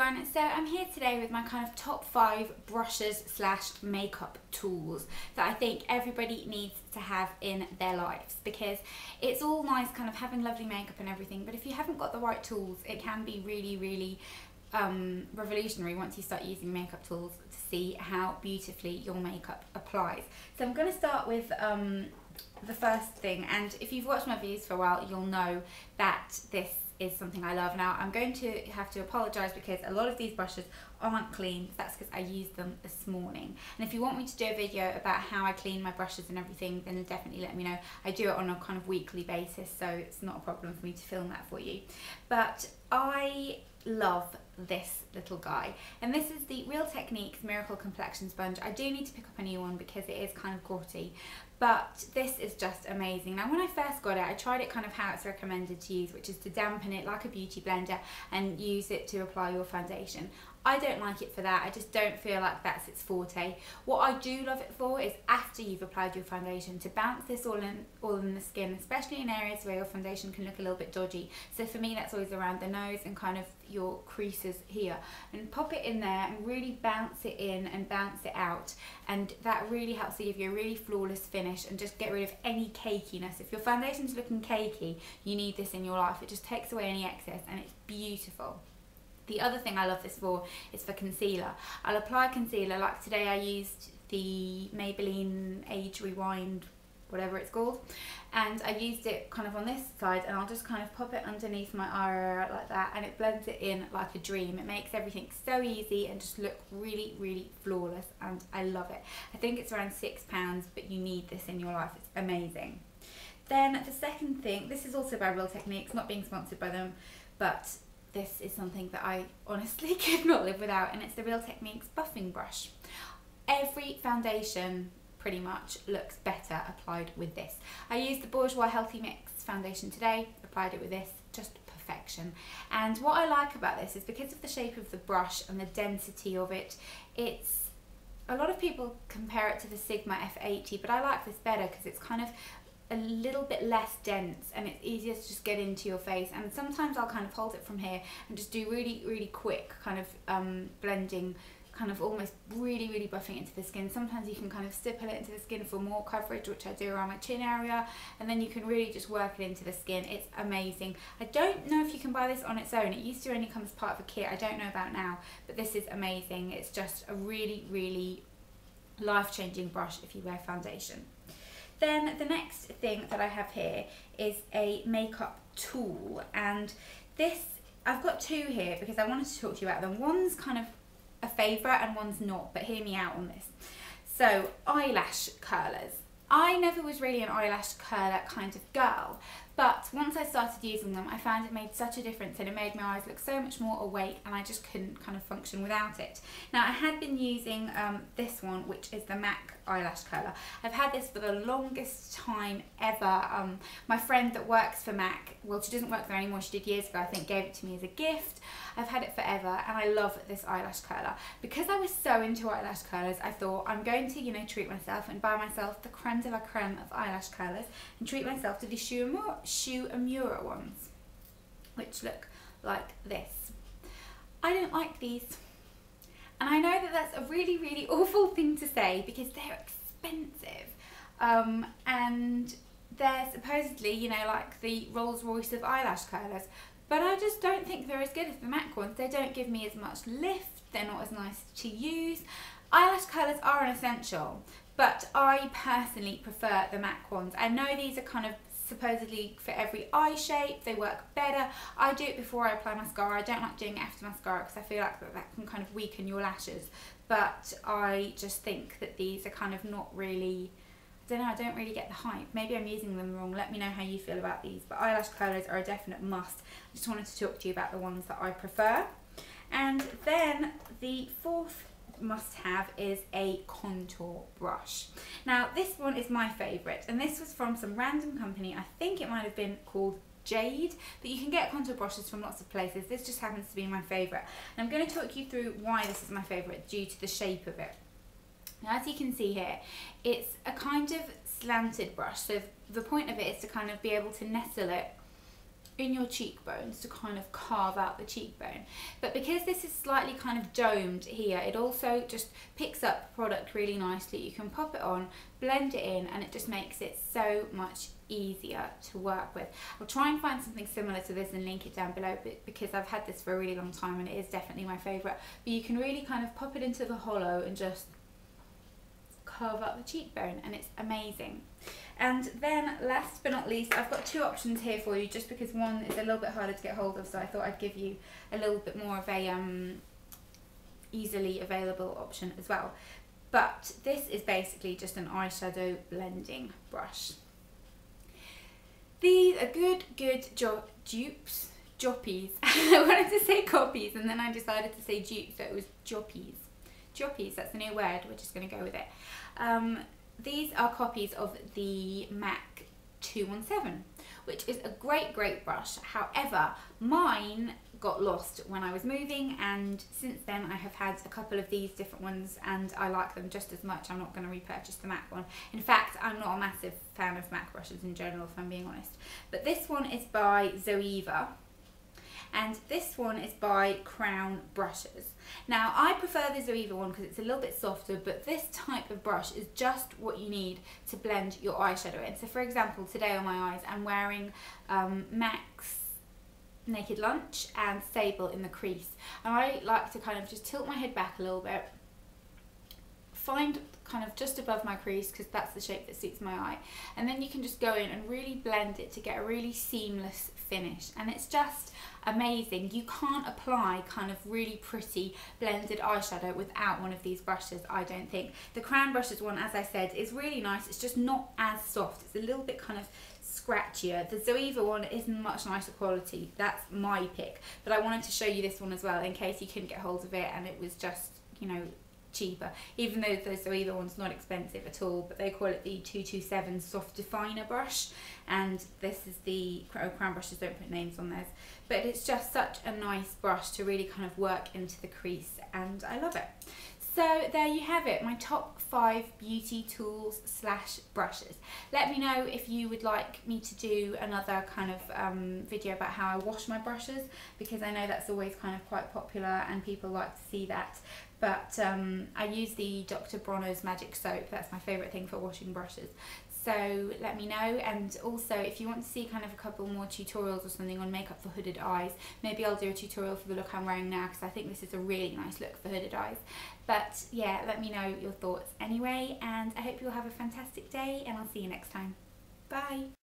everyone, so I'm here today with my kind of top 5 brushes slash makeup tools that I think everybody needs to have in their lives, because it's all nice kind of having lovely makeup and everything, but if you haven't got the right tools it can be really revolutionary once you start using makeup tools to see how beautifully your makeup applies. So I'm going to start with the first thing, and if you've watched my videos for a while you'll know that this is something I love. Now I'm going to have to apologise because a lot of these brushes aren't clean. That's because I used them this morning, and if you want me to do a video about how I clean my brushes and everything, then definitely let me know. I do it on a kind of weekly basis, so it's not a problem for me to film that for you. But I love this little guy, and this is the Real Techniques Miracle Complexion Sponge. I do need to pick up a new one because it is kind of grotty, but this is just amazing. Now when I first got it, I tried it kind of how it's recommended to use, which is to dampen it like a beauty blender and use it to apply your foundation. I don't like it for that. I just don't feel like that's its forte. What I do love it for is after you've applied your foundation, to bounce this all in the skin, especially in areas where your foundation can look a little bit dodgy. So for me that's always around the nose and kind of your creases here, and pop it in there and really bounce it in and bounce it out, and that really helps to give you a really flawless finish and just get rid of any cakiness. If your foundation's looking cakey, you need this in your life. It just takes away any excess and it's beautiful. The other thing I love this for is for concealer. I'll apply concealer, like today I used the Maybelline Age Rewind, whatever it's called, and I used it kind of on this side, and I'll just kind of pop it underneath my eye like that, and it blends it in like a dream. It makes everything so easy and just look really flawless, and I love it. I think it's around £6, but you need this in your life. It's amazing. Then the second thing, this is also by Real Techniques, not being sponsored by them, but this is something that I honestly could not live without, and it's the Real Techniques buffing brush. Every foundation pretty much looks better applied with this. I used the Bourjois Healthy Mix foundation today, applied it with this, just perfection. And what I like about this is because of the shape of the brush and the density of it, it's, a lot of people compare it to the Sigma F80, but I like this better because it's kind of a little bit less dense and it's easier to just get into your face. And sometimes I'll kind of hold it from here and just do really quick kind of blending, kind of almost really buffing into the skin. Sometimes you can kind of stipple it into the skin for more coverage, which I do around my chin area, and then you can really just work it into the skin. It's amazing. I don't know if you can buy this on its own. It used to only come as part of a kit. I don't know about now, but this is amazing. It's just a really life-changing brush if you wear foundation. Then the next thing that I have here is a makeup tool, and this, I've got two here because I wanted to talk to you about them. One's kind of a favourite and one's not, but hear me out on this. So eyelash curlers. I never was really an eyelash curler kind of girl, but once I started using them I found it made such a difference, and it made my eyes look so much more awake, and I just couldn't kind of function without it. Now I had been using this one, which is the MAC eyelash curler. I've had this for the longest time ever. My friend that works for MAC, well, she doesn't work there anymore, she did years ago I think, gave it to me as a gift. I've had it forever and I love this eyelash curler. Because I was so into eyelash curlers, I thought I'm going to, you know, treat myself and buy myself the creme de la creme of eyelash curlers and treat myself to the Shu Uemura ones, which look like this. I don't like these. And I know that that's a really awful thing to say because they're expensive, and they're supposedly, you know, like the Rolls Royce of eyelash curlers, but I just don't think they're as good as the MAC ones. They don't give me as much lift, they're not as nice to use. Eyelash curlers are an essential, but I personally prefer the MAC ones. I know these are kind of supposedly for every eye shape, they work better. I do it before I apply mascara. I don't like doing it after mascara because I feel like that can kind of weaken your lashes, but I just think that these are kind of not really, I don't know, I don't really get the hype. Maybe I'm using them wrong. Let me know how you feel about these, but eyelash curlers are a definite must. I just wanted to talk to you about the ones that I prefer. And then the fourth must-have is a contour brush. Now this one is my favourite, and this was from some random company. I think it might have been called Jade, but you can get contour brushes from lots of places. This just happens to be my favourite, and I'm going to talk you through why this is my favourite due to the shape of it. Now as you can see here, it's a kind of slanted brush, so the point of it is to kind of be able to nestle it in your cheekbones to kind of carve out the cheekbone. But because this is slightly kind of domed here, it also just picks up product really nicely. You can pop it on, blend it in, and it just makes it so much easier to work with. I'll try and find something similar to this and link it down below, because I've had this for a really long time and it is definitely my favourite. But you can really kind of pop it into the hollow and just carve up the cheekbone, and it's amazing. And then last but not least, I've got two options here for you, just because one is a little bit harder to get hold of, so I thought I'd give you a little bit more of a easily available option as well. But this is basically just an eyeshadow blending brush. These are good dupes, joppies. I wanted to say copies and then I decided to say dupes, so it was joppies. Joppies, that's the new word, we're just going to go with it. These are copies of the MAC 217, which is a great brush. However, mine got lost when I was moving, and since then I have had a couple of these different ones and I like them just as much. I'm not going to repurchase the MAC one. In fact, I'm not a massive fan of MAC brushes in general, if I'm being honest. But this one is by Zoeva, and this one is by Crown Brushes. Now, I prefer the Zoeva one because it's a little bit softer, but this type of brush is just what you need to blend your eyeshadow in. So for example, today on my eyes, I'm wearing MAC's Naked Lunch and Sable in the crease. And I like to kind of just tilt my head back a little bit, find kind of just above my crease because that's the shape that suits my eye, and then you can just go in and really blend it to get a really seamless finish, and it's just amazing. You can't apply kind of really pretty blended eyeshadow without one of these brushes, I don't think. The Crown Brushes one, as I said, is really nice. It's just not as soft. It's a little bit kind of scratchier. The Zoeva one is much nicer quality. That's my pick, but I wanted to show you this one as well in case you couldn't get hold of it and it was just, you know, cheaper, even though the Zoeva one's not expensive at all, but they call it the 227 Soft Definer brush, and this is the Crown Brushes don't put names on theirs, but it's just such a nice brush to really kind of work into the crease, and I love it. So there you have it, my top 5 beauty tools slash brushes. Let me know if you would like me to do another kind of video about how I wash my brushes, because I know that's always kind of quite popular and people like to see that. But I use the Dr. Bronner's Magic Soap. That's my favourite thing for washing brushes. So let me know, and also if you want to see kind of a couple more tutorials or something on makeup for hooded eyes, maybe I'll do a tutorial for the look I'm wearing now, because I think this is a really nice look for hooded eyes. But yeah, let me know your thoughts anyway, and I hope you'll have a fantastic day, and I'll see you next time. Bye!